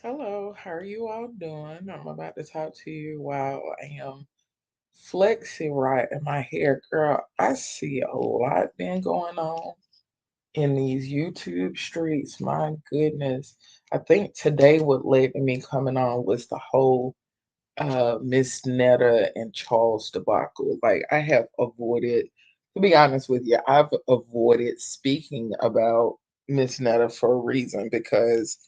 Hello, how are you all doing? I'm about to talk to you while I am flexing right in my hair. Girl, I see a lot been going on in these YouTube streets. My goodness. I think today what led to me coming on was the whole Miss Netta and Charles debacle. Like I have avoided, to be honest with you, I've avoided speaking about Miss Netta for a reason because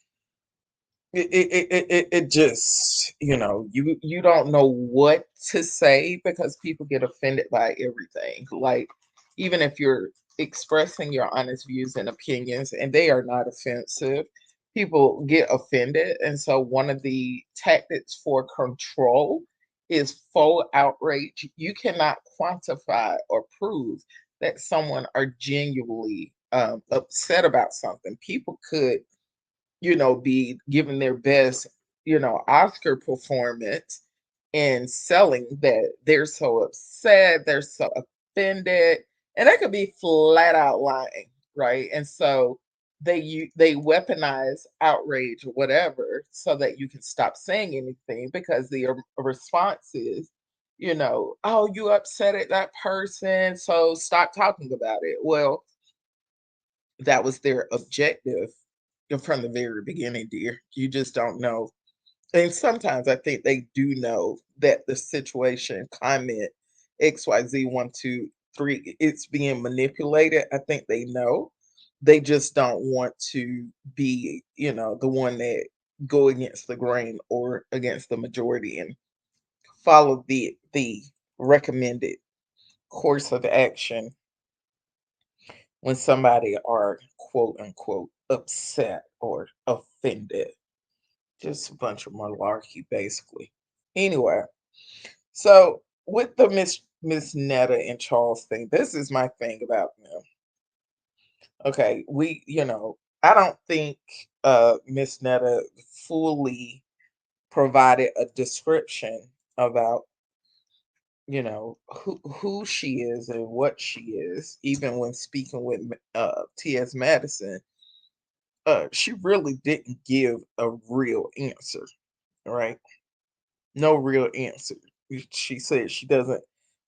it just you don't know what to say because people get offended by everything, like even if you're expressing your honest views and opinions and they are not offensive, people get offended. And so one of the tactics for control is faux outrage. You cannot quantify or prove that someone are genuinely upset about something. People could be giving their best, Oscar performance and selling that they're so upset, they're so offended, and that could be flat out lying, right? And so they weaponize outrage or whatever so that you can stop saying anything because the response is, oh, you upset at that person, so stop talking about it. Well, that was their objective from the very beginning, dear. You just don't know. And sometimes I think they do know that the situation, comment XYZ 1, 2, 3, it's being manipulated. I think they know. They just don't want to be, the one that go against the grain or against the majority and follow the recommended course of action when somebody are quote unquote upset or offended. Just a bunch of malarkey, basically. Anyway, so with the Miss Netta and Charles thing, this is my thing about them. Okay, I don't think Miss Netta fully provided a description about who she is and what she is, even when speaking with T.S. Madison. She really didn't give a real answer, right? No real answer. She said she doesn't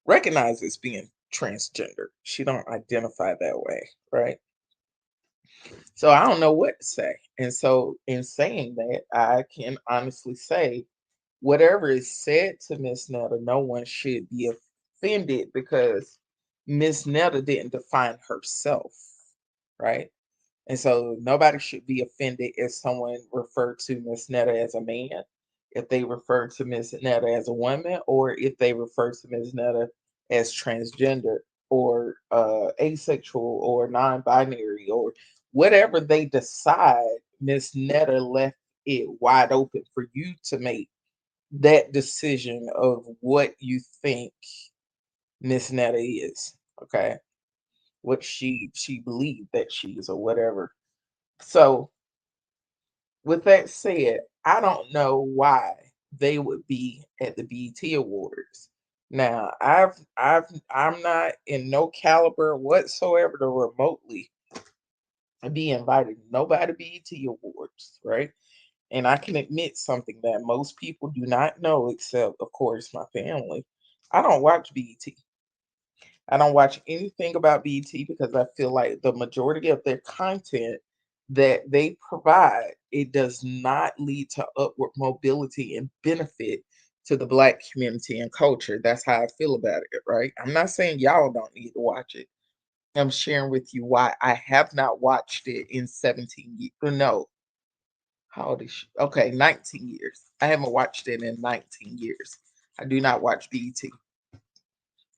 recognize as being transgender. She don't identify that way, right? So I don't know what to say. And so in saying that, I can honestly say whatever is said to Miss Netta, no one should be offended because Miss Netta didn't define herself, right? And so nobody should be offended if someone referred to Miss Netta as a man, if they refer to Miss Netta as a woman, or if they refer to Miss Netta as transgender or asexual or non-binary or whatever they decide. Miss Netta left it wide open for you to make that decision of what you think Miss Netta is. Okay, what she believed that she is or whatever. So with that said, I don't know why they would be at the BET Awards. Now, I'm not in no caliber whatsoever to remotely be invited to nobody BET Awards, right? And I can admit something that most people do not know, except of course my family. I don't watch BET. I don't watch anything about BET because I feel like the majority of their content that they provide, it does not lead to upward mobility and benefit to the black community and culture. That's how I feel about it, right? I'm not saying y'all don't need to watch it. I'm sharing with you why I have not watched it in 17 years. No, how old is she? Okay, 19 years. I haven't watched it in 19 years. I do not watch BET.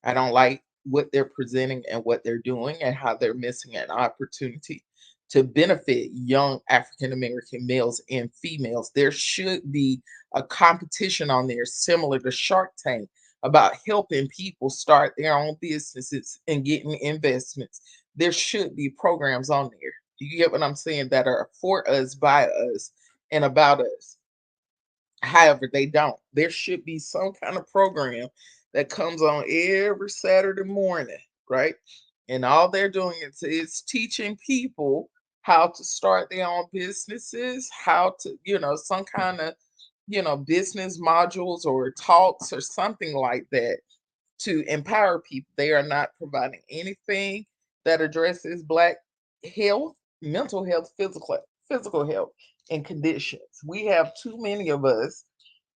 I don't like what they're presenting and what they're doing and how they're missing an opportunity to benefit young African American males and females. There should be a competition on there similar to Shark Tank about helping people start their own businesses and getting investments. There should be programs on there. You get what I'm saying? That are for us, by us, and about us. However, they don't. There should be some kind of program that comes on every Saturday morning, right? And all they're doing is teaching people. how to start their own businesses, how to, some kind of, business modules or talks or something like that to empower people. They are not providing anything that addresses Black health, mental health, physical health, and conditions. We have too many of us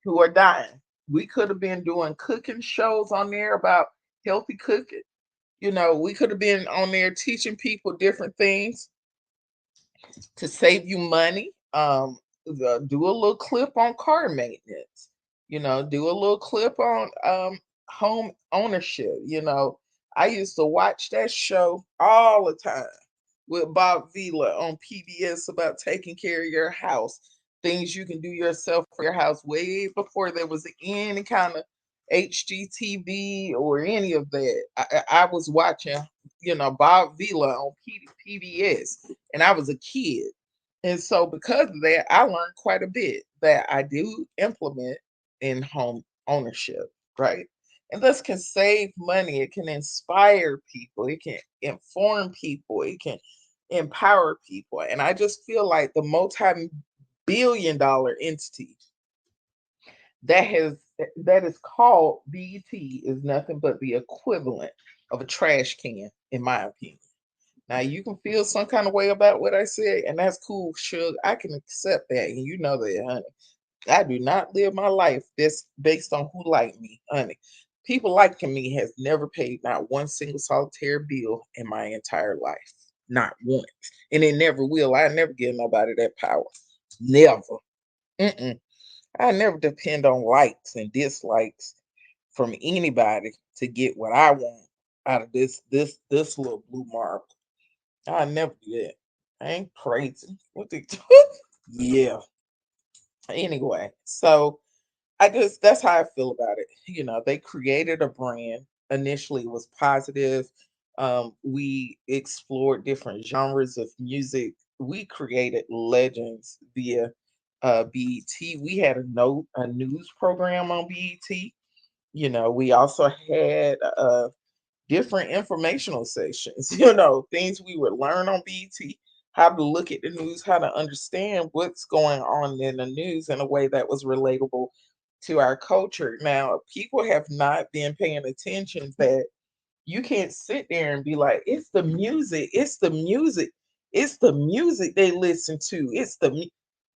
who are dying. We could have been doing cooking shows on there about healthy cooking. We could have been on there teaching people different things to save you money. Do a little clip on car maintenance. Do a little clip on home ownership. I used to watch that show all the time with Bob Vila on PBS about taking care of your house, things you can do yourself for your house way before there was any kind of HGTV or any of that. I was watching, Bob Vila on PBS, and I was a kid. And so because of that, I learned quite a bit that I do implement in home ownership, right? And this can save money. It can inspire people. It can inform people. It can empower people. And I just feel like the multi-billion-dollar entity that is called BET is nothing but the equivalent of a trash can, in my opinion. Now you can feel some kind of way about what I said, and that's cool, Suge. I can accept that, and you know that, honey. I do not live my life based on who like me, honey. People liking me has never paid not one single solitary bill in my entire life. Not once. And it never will. I never give nobody that power. Never. Mm-mm. I never depend on likes and dislikes from anybody to get what I want out of this little blue marble. I never do that. I ain't crazy. What they do? Yeah. Anyway, so I just that's how I feel about it. They created a brand. Initially, it was positive. We explored different genres of music. We created legends via BET. We had a news program on BET. We also had different informational sections, things we would learn on BET, how to look at the news, how to understand what's going on in the news in a way that was relatable to our culture. Now, people have not been paying attention that you can't sit there and be like, it's the music, it's the music, it's the music they listen to.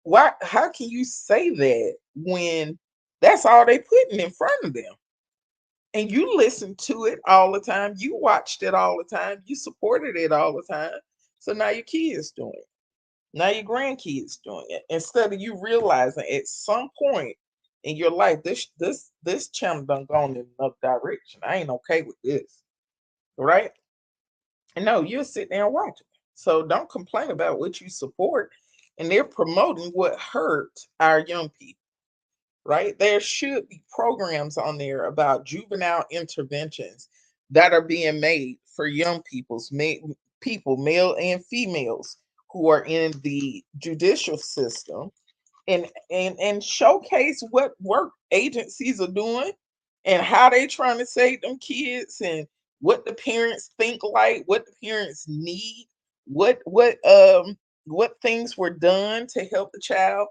Why how can you say that when that's all they putting in front of them? And you listen to it all the time. You watched it all the time. You supported it all the time. So now your kids doing it. Now your grandkids doing it. Instead of you realizing at some point in your life, this channel done gone in another direction. I ain't okay with this. Right? And no, you'll sit there and watch it. So don't complain about what you support. And they're promoting what hurt our young people, right? There should be programs on there about juvenile interventions that are being made for young people, male and females, who are in the judicial system, and showcase what work agencies are doing and how they trying to save them kids, and what the parents think, like what the parents need, what things were done to help the child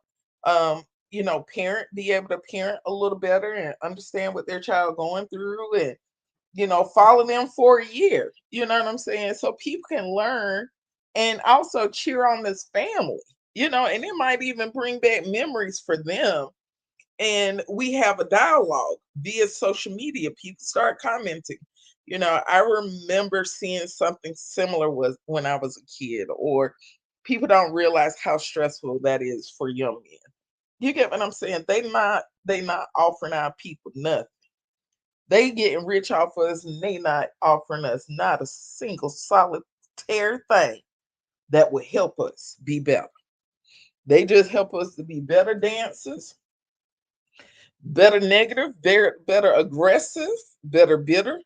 parent be able to parent a little better and understand what their child going through, and follow them for a year. You know what I'm saying? So people can learn and also cheer on this family, and it might even bring back memories for them. And we have a dialogue via social media. People start commenting. I remember seeing something similar was when I was a kid, or people don't realize how stressful that is for young men. You get what I'm saying? They not offering our people nothing. They getting rich off us, and they not offering us not a single solitary thing that would help us be better. They just help us to be better dancers, better negative, better aggressive, better bitter.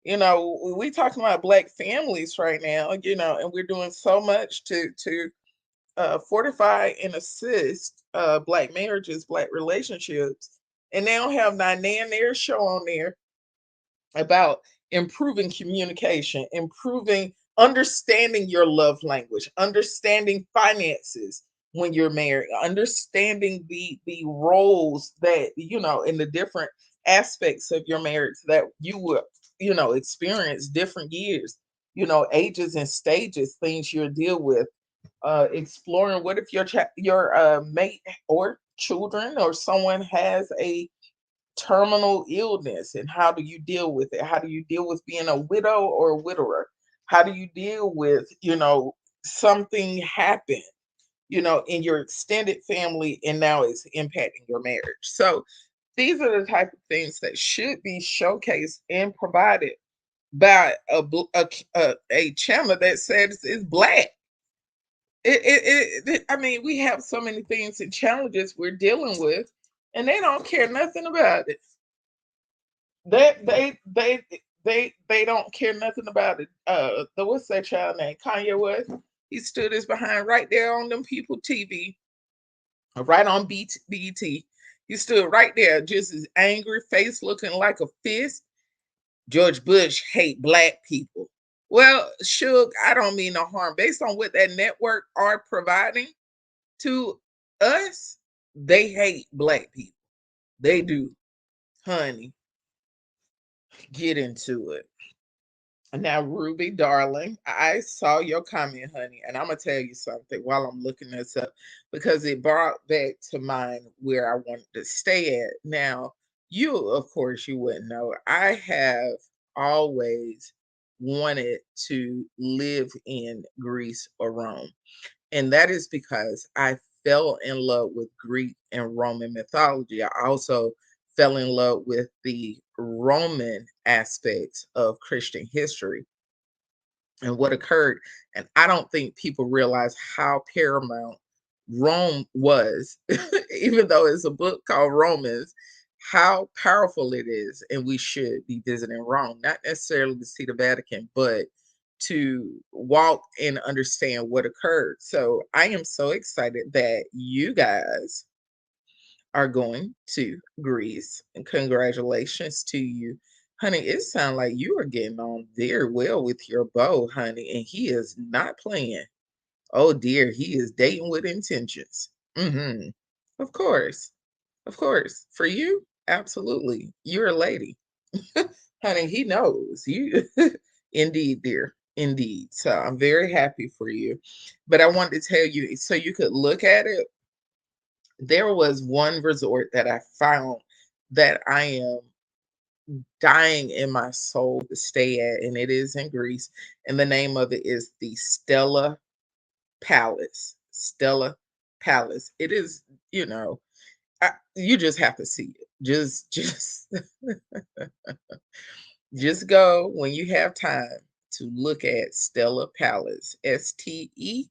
We talking about Black families right now, and we're doing so much to fortify and assist Black marriages, Black relationships, and they don't have not nan their show on there about improving communication, improving Understanding your love language, understanding finances when you're married, understanding the roles that in the different aspects of your marriage that you will experience different years, ages and stages, things you'll deal with. Exploring what if your mate or children or someone has a terminal illness, and how do you deal with it? How do you deal with being a widow or a widower? How do you deal with something happened in your extended family, and now it's impacting your marriage? So these are the type of things that should be showcased and provided by a channel that says it's black. I mean, we have so many things and challenges we're dealing with, and they don't care nothing about it. They don't care nothing about it. What's that child name? Kanye West. He stood his behind right there on them people TV, right on BT. He stood right there, just his angry face looking like a fist. George Bush hate black people. Well, Suge, I don't mean no harm. Based on what that network are providing to us, they hate black people. They do, honey. Get into it. Now, Ruby, darling, I saw your comment, honey, and I'm gonna tell you something while I'm looking this up because it brought back to mind where I wanted to stay at. Now, you, of course, you wouldn't know. I have always wanted to live in Greece or Rome. And that is because I fell in love with Greek and Roman mythology. I also fell in love with the Roman aspects of Christian history and what occurred. And I don't think people realize how paramount Rome was, even though it's a book called Romans, how powerful it is. And we should be visiting Rome, not necessarily to see the Vatican, but to walk and understand what occurred. So I am so excited that you guys are going to Greece, and congratulations to you. Honey, it sounds like you are getting on very well with your beau, honey, and he is not playing. Oh dear, he is dating with intentions. Mm-hmm. Of course. Of course. For you, absolutely. You're a lady. Honey, he knows. You indeed, dear. Indeed. So I'm very happy for you. But I wanted to tell you so you could look at it. There was one resort that I found that I am dying in my soul to stay at, and it is in Greece. And the name of it is the Stella Palace. Stella Palace. It is, you just have to see it. Just go when you have time to look at Stella Palace. Stella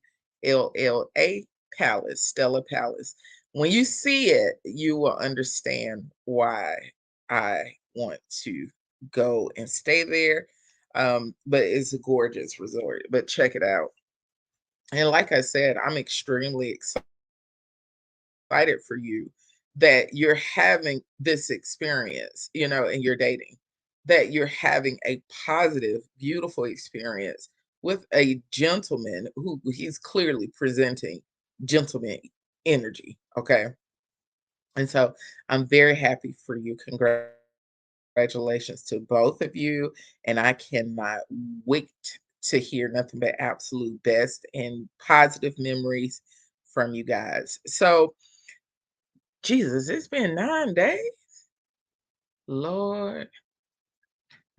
Palace. Stella Palace. When you see it, you will understand why I want to go and stay there. But it's a gorgeous resort. But check it out. And like I said, I'm extremely excited for you that you're having this experience, and you're dating, that you're having a positive, beautiful experience with a gentleman who he's clearly presenting gentleman energy. Okay. And so I'm very happy for you. Congratulations to both of you. And I cannot wait to hear nothing but absolute best and positive memories from you guys. So, Jesus, it's been 9 days. Lord,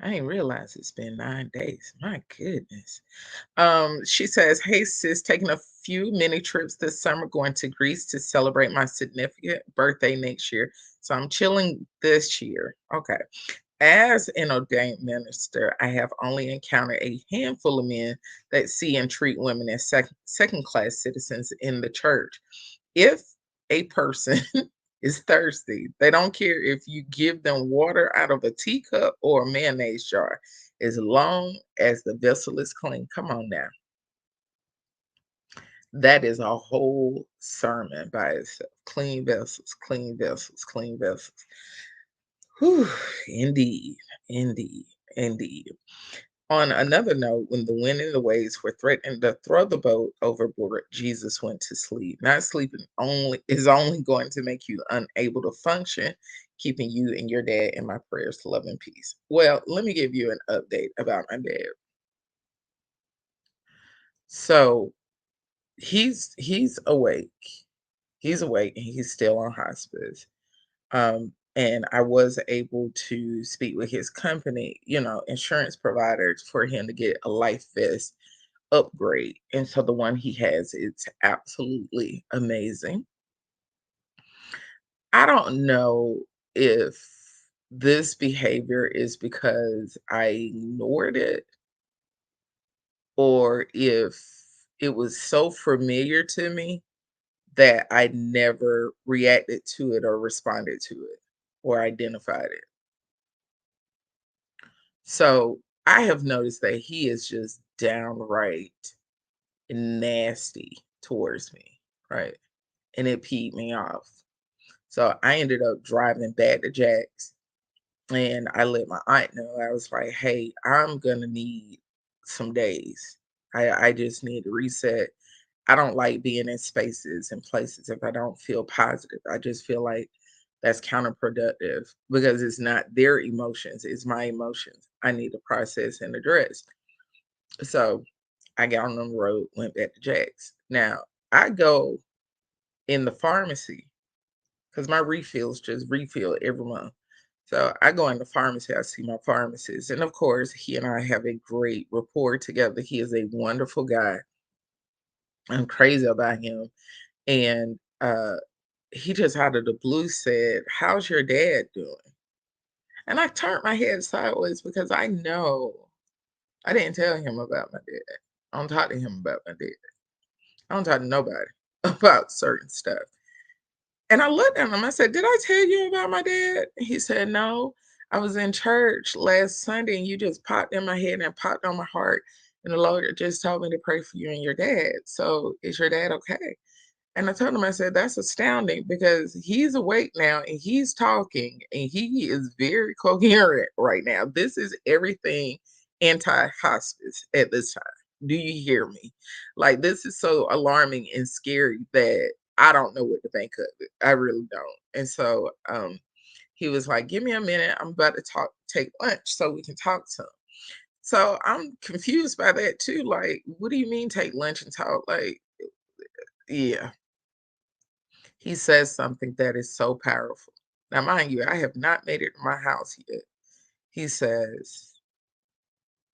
I didn't realize it's been 9 days. My goodness. She says, "Hey sis, taking a few mini trips this summer, going to Greece to celebrate my significant birthday next year. So I'm chilling this year." Okay. As an ordained minister, I have only encountered a handful of men that see and treat women as second class citizens in the church. If a person is thirsty, they don't care if you give them water out of a teacup or a mayonnaise jar, as long as the vessel is clean. Come on now. That is a whole sermon by itself. Clean vessels, clean vessels, clean vessels. Whew, indeed, indeed, indeed. On another note, when the wind and the waves were threatening to throw the boat overboard, Jesus went to sleep. Not sleeping only is only going to make you unable to function, keeping you and your dad in my prayers to love and peace. Well, let me give you an update about my dad. So he's awake. He's awake and he's still on hospice. And I was able to speak with his company, insurance providers for him to get a life vest upgrade. And so the one he has, it's absolutely amazing. I don't know if this behavior is because I ignored it or if it was so familiar to me that I never reacted to it or responded to it or identified it. So I have noticed that he is just downright nasty towards me, right? And it peed me off. So I ended up driving back to Jack's and I let my aunt know. I was like, hey, I'm gonna need some days. I just need to reset. I don't like being in spaces and places if I don't feel positive. I just feel like that's counterproductive because it's not their emotions, it's my emotions. I need to process and address. So I got on the road, went back to Jack's. Now I go in the pharmacy because my refills just refill every month. So I go in the pharmacy, I see my pharmacist. And of course, he and I have a great rapport together. He is a wonderful guy. I'm crazy about him. And he just out of the blue said, how's your dad doing? And I turned my head sideways because I know I didn't tell him about my dad. I don't talk to him about my dad. I don't talk to nobody about certain stuff. And I looked at him, I said, "Did I tell you about my dad?" He said, "No. I was in church last Sunday and you just popped in my head and popped on my heart. And the Lord just told me to pray for you and your dad. So is your dad okay?" And I told him, I said, "That's astounding because he's awake now and he's talking and he is very coherent right now. This is everything anti-hospice at this time. Do you hear me? Like, this is so alarming and scary that I don't know what to think of it. I really don't." And so he was like, "Give me a minute. I'm about to take lunch so we can talk some." So I'm confused by that too. Like, what do you mean take lunch and talk? Like, yeah. He says something that is so powerful. Now, mind you, I have not made it to my house yet. He says,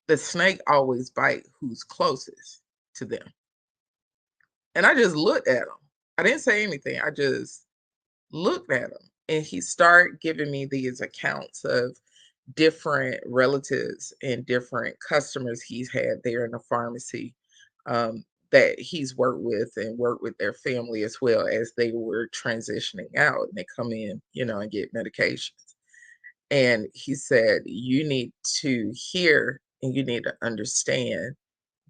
"The snake always bite who's closest to them." And I just looked at him. I didn't say anything. I just looked at him. And he started giving me these accounts of different relatives and different customers he's had there in the pharmacy, that he's worked with and worked with their family as well as they were transitioning out and they come in, and get medications. And he said, "You need to hear and you need to understand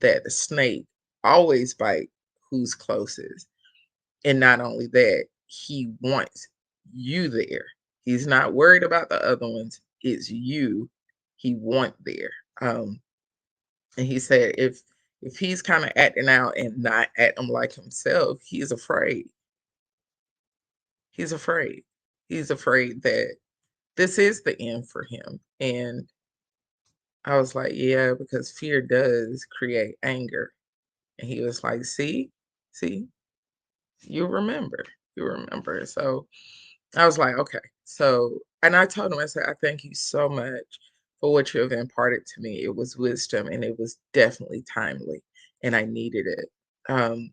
that the snake always bite who's closest. And not only that, he wants you there. He's not worried about the other ones. It's you he want there." And he said if he's kind of acting out and not acting like himself, he's afraid. He's afraid. He's afraid that this is the end for him. And I was like, yeah, because fear does create anger. And he was like, see, you remember. You remember. So I was like, okay. So, and I told him, I said, "I thank you so much for what you have imparted to me. It was wisdom and it was definitely timely and I needed it." Um,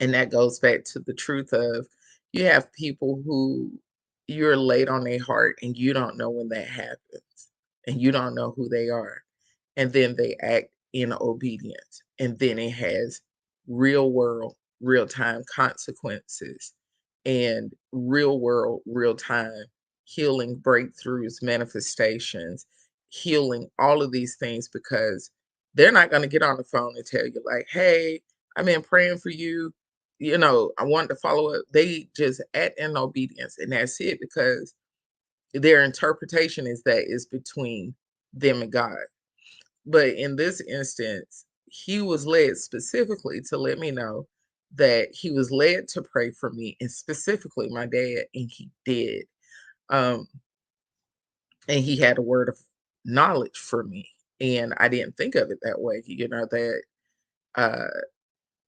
and that goes back to the truth of you have people who you're laid on their heart and you don't know when that happens and you don't know who they are. And then they act in obedience. And then it has real world, real time consequences and real world, real time healing breakthroughs, manifestations, healing, all of these things because they're not going to get on the phone and tell you, like, "Hey, I've been praying for you. I wanted to follow up." They just act in obedience and that's it because their interpretation is that is between them and God. But in this instance, he was led specifically to let me know that he was led to pray for me, and specifically my dad, and he did. Um, and he had a word of knowledge for me. And I didn't think of it that way, that uh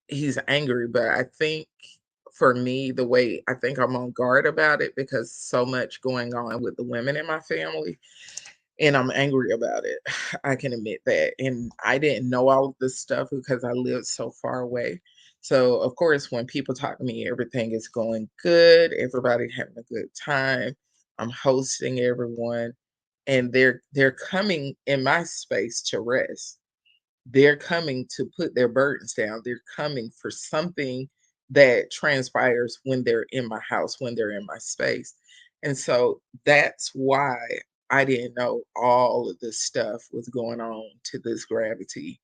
he's angry, but I think for me, the way I think I'm on guard about it because so much going on with the women in my family, and I'm angry about it. I can admit that. And I didn't know all of this stuff because I lived so far away. So of course, when people talk to me, everything is going good, everybody having a good time. I'm hosting everyone, and they're coming in my space to rest. They're coming to put their burdens down. They're coming for something that transpires when they're in my house, when they're in my space. And so that's why I didn't know all of this stuff was going on to this gravity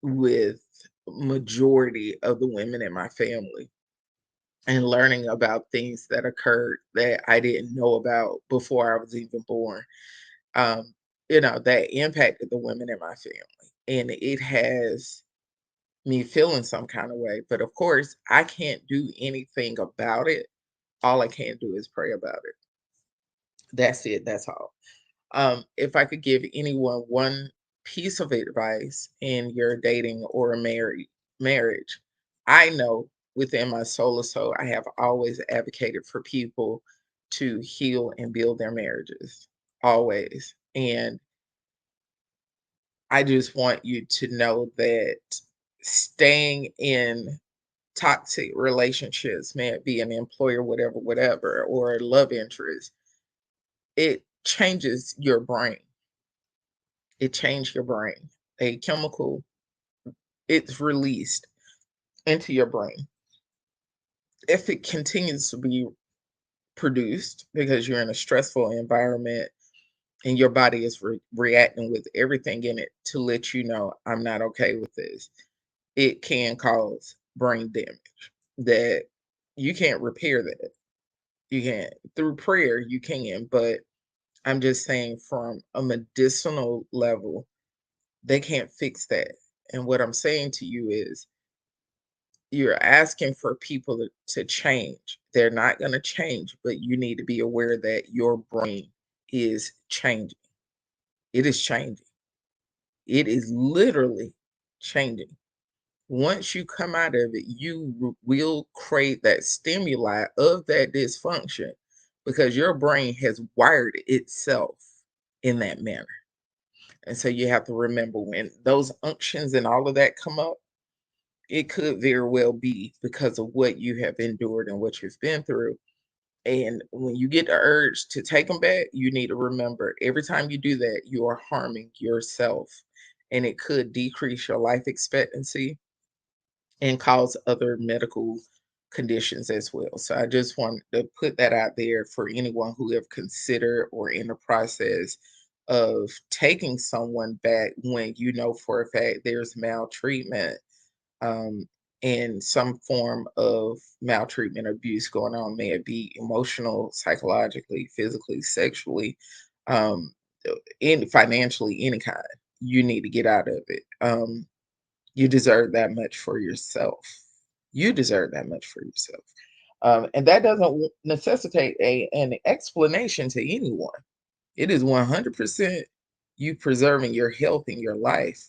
with majority of the women in my family, and learning about things that occurred that I didn't know about before I was even born. Um, that impacted the women in my family. And it has me feeling some kind of way. But of course, I can't do anything about it. All I can do is pray about it. That's it. That's all. If I could give anyone one piece of advice in your dating or a marriage, I know within my soul or soul, I have always advocated for people to heal and build their marriages. Always. And I just want you to know that staying in toxic relationships, may it be an employer, whatever, whatever, or a love interest, it changes your brain. It changed your brain. A chemical, it's released into your brain. If it continues to be produced because you're in a stressful environment and your body is reacting with everything in it to let you know, I'm not okay with this, it can cause brain damage that you can't repair that. You can't. Through prayer, you can, but I'm just saying from a medicinal level, they can't fix that. And what I'm saying to you is you're asking for people to change. They're not going to change, but you need to be aware that your brain is changing. It is changing. It is literally changing. Once you come out of it, you will create that stimuli of that dysfunction because your brain has wired itself in that manner. And so you have to remember when those unctions and all of that come up, it could very well be because of what you have endured and what you've been through. And when you get the urge to take them back, you need to remember every time you do that, you are harming yourself. And it could decrease your life expectancy and cause other medical conditions as well. So I just want to put that out there for anyone who have considered or in the process of taking someone back when you know for a fact there's maltreatment, um, and some form of maltreatment abuse going on, may it be emotional, psychologically, physically, sexually, um, in financially, any kind. You need to get out of it. You deserve that much for yourself. You deserve that much for yourself. And that doesn't necessitate an explanation to anyone. It is 100% you preserving your health in your life.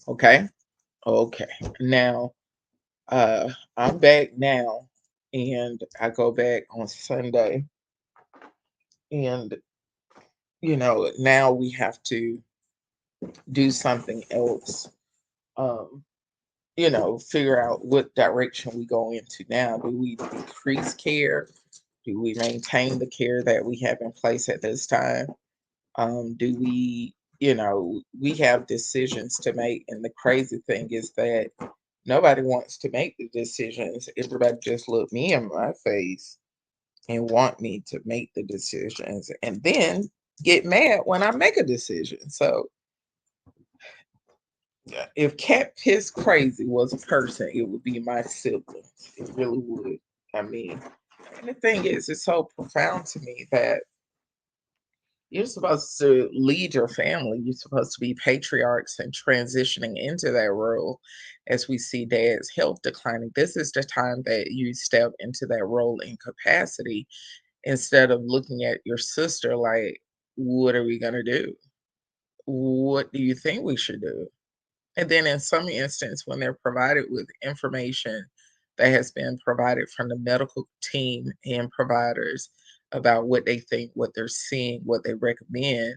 Okay. Okay. Now, I'm back now, and I go back on Sunday. And, now we have to do something else. Um, figure out what direction we go into now. Do we decrease care? Do we maintain the care that we have in place at this time? Do we have decisions to make. And the crazy thing is that nobody wants to make the decisions. Everybody just look me in my face and want me to make the decisions and then get mad when I make a decision. So yeah, if cat piss crazy was a person, it would be my siblings. It really would. I mean, and the thing is, it's so profound to me that You're supposed to lead your family. You're supposed to be patriarchs and transitioning into that role as we see dad's health declining. This is the time that you step into that role in capacity instead of looking at your sister like, what are we going to do? What do you think we should do? And then in some instance, when they're provided with information that has been provided from the medical team and providers about what they think, what they're seeing, what they recommend,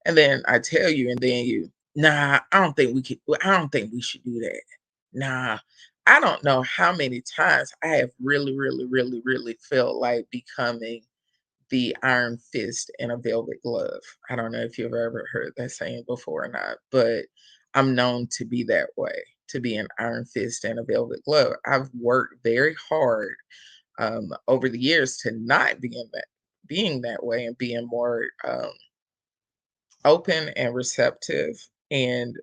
and then I tell you, and then you, nah, I don't think we could, I don't think we should do that. Nah, I don't know how many times I have really, really, really, really felt like becoming the iron fist in a velvet glove. I don't know if you've ever heard that saying before or not, but I'm known to be that way, to be an iron fist and a velvet glove. I've worked very hard over the years to not being that way and being more open and receptive and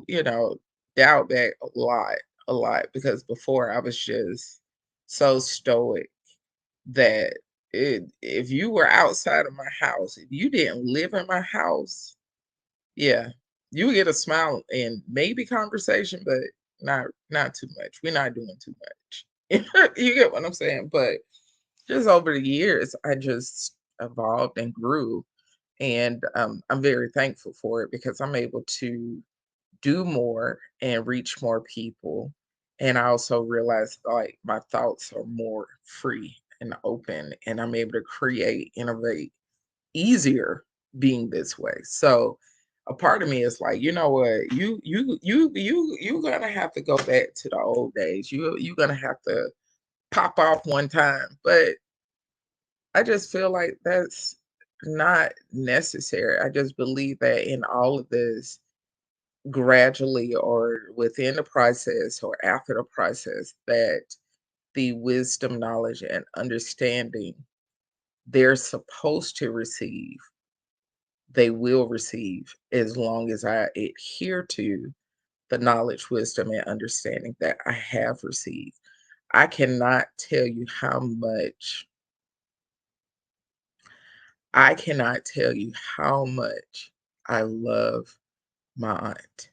you know doubt back a lot because before I was just so stoic that if you were outside of my house, if you didn't live in my house, yeah, you would get a smile and maybe conversation, but not too much. We're not doing too much. You get what I'm saying? But just over the years, I just evolved and grew, and I'm very thankful for it because I'm able to do more and reach more people. And I also realize like my thoughts are more free and open, and I'm able to create, innovate easier being this way. So a part of me is like, you know what, you're gonna have to go back to the old days. You're gonna have to pop off one time. But I just feel like that's not necessary. I just believe that in all of this gradually or within the process or after the process that the wisdom, knowledge, and understanding they're supposed to receive, they will receive as long as I adhere to the knowledge, wisdom, and understanding that I have received. I cannot tell you how much, I cannot tell you how much I love my aunt.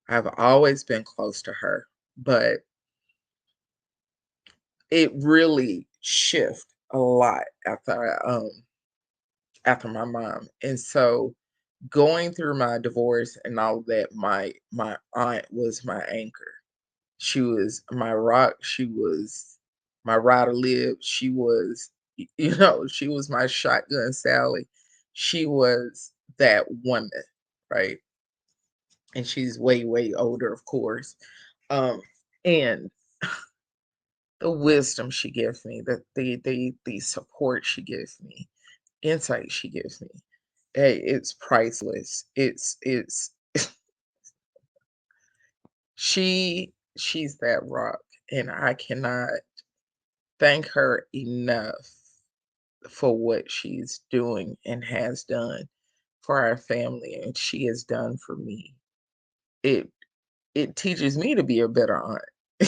I've always been close to her, but it really shift a lot after my mom, and so going through my divorce and all of that, my aunt was my anchor. She was my rock, she was my ride live, she was, she was my shotgun Sally. She was that woman, right? And she's way, way older, of course. Um, and the wisdom she gives me, the support she gives me, insight she gives me. Hey, it's priceless. It's she's that rock, and I cannot thank her enough for what she's doing and has done for our family, and she has done for me. It it teaches me to be a better aunt.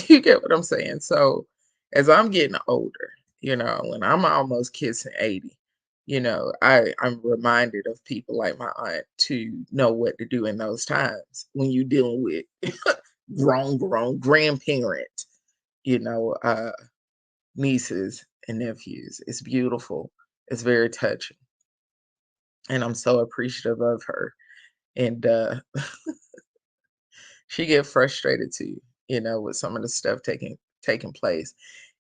You get what I'm saying? So as I'm getting older, when I'm almost kissing 80, I'm reminded of people like my aunt to know what to do in those times when you're dealing with grown grandparent, you know, uh, nieces and nephews. It's beautiful. It's very touching. And I'm so appreciative of her. And she get frustrated too, with some of the stuff taking place.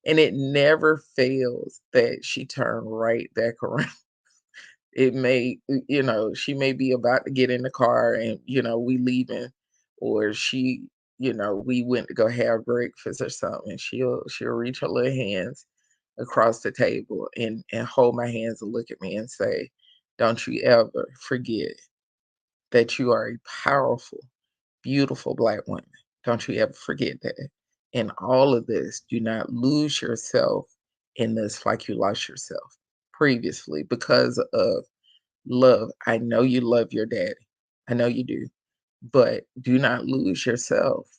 And it never fails that she turned right back around. It may, she may be about to get in the car and, we leaving, or we went to go have breakfast or something. She'll reach her little hands across the table and hold my hands and look at me and say, "Don't you ever forget that you are a powerful, beautiful Black woman. Don't you ever forget that. In all of this, do not lose yourself in this like you lost yourself previously because of love. I know you love your daddy. I know you do. But do not lose yourself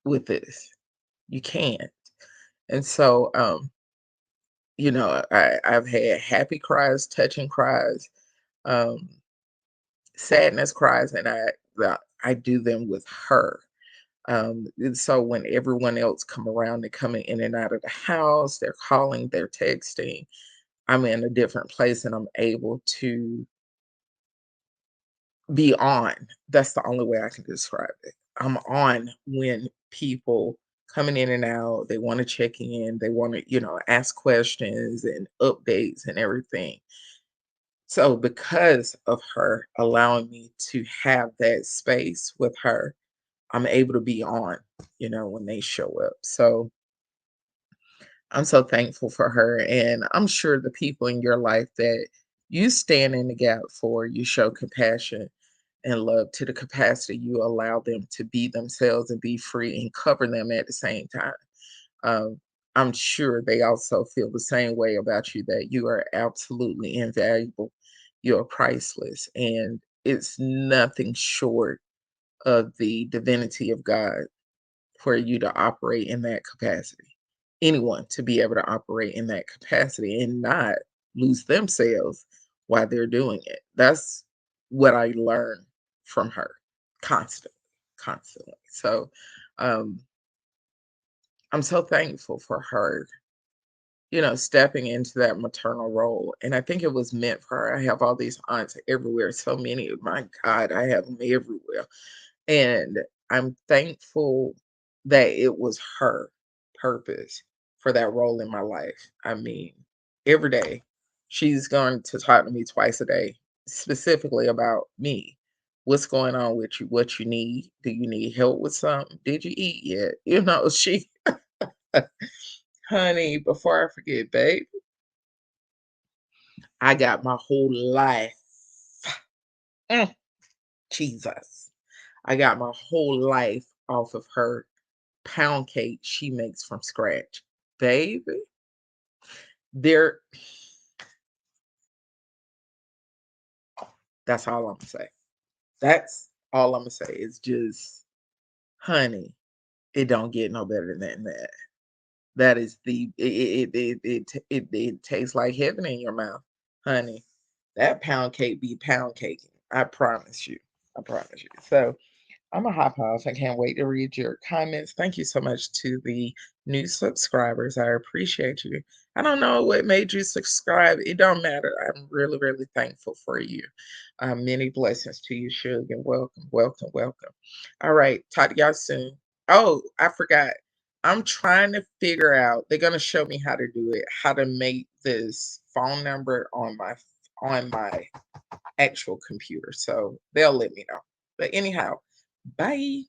with this. You can't." And so I've had happy cries, touching cries. Um, Sadness cries, and I do them with her. And so when everyone else come around, they're coming in and out of the house, they're calling, they're texting, I'm in a different place and I'm able to be on. That's the only way I can describe it. I'm on when people coming in and out, they want to check in, they want to, ask questions and updates and everything. So because of her allowing me to have that space with her, I'm able to be on, when they show up. So I'm so thankful for her. And I'm sure the people in your life that you stand in the gap for, you show compassion and love to the capacity you allow them to be themselves and be free and cover them at the same time. Um, I'm sure they also feel the same way about you, that you are absolutely invaluable. You're priceless. And it's nothing short of the divinity of God for you to operate in that capacity. Anyone to be able to operate in that capacity and not lose themselves while they're doing it. That's what I learn from her constantly, constantly. So um, I'm so thankful for her, stepping into that maternal role. And I think it was meant for her. I have all these aunts everywhere, so many. My God, I have them everywhere. And I'm thankful that it was her purpose for that role in my life. I mean, every day she's going to talk to me twice a day, specifically about me. What's going on with you? What you need? Do you need help with something? Did you eat yet? She, honey, before I forget, babe, I got my whole life. Mm, Jesus. I got my whole life off of her pound cake she makes from scratch. Baby, there that's all I'm gonna say. That's all I'm gonna say. It's just, honey, it don't get no better than that. That is the it tastes like heaven in your mouth, honey. That pound cake be pound caking. I promise you. I promise you. So I'm a hop off. I can't wait to read your comments. Thank you so much to the new subscribers. I appreciate you. I don't know what made you subscribe. It don't matter. I'm really, really thankful for you. Many blessings to you, Suge, and welcome, welcome, welcome. All right, talk to y'all soon. Oh, I forgot. I'm trying to figure out. They're gonna show me how to do it. How to make this phone number on my actual computer. So they'll let me know. But anyhow, bye.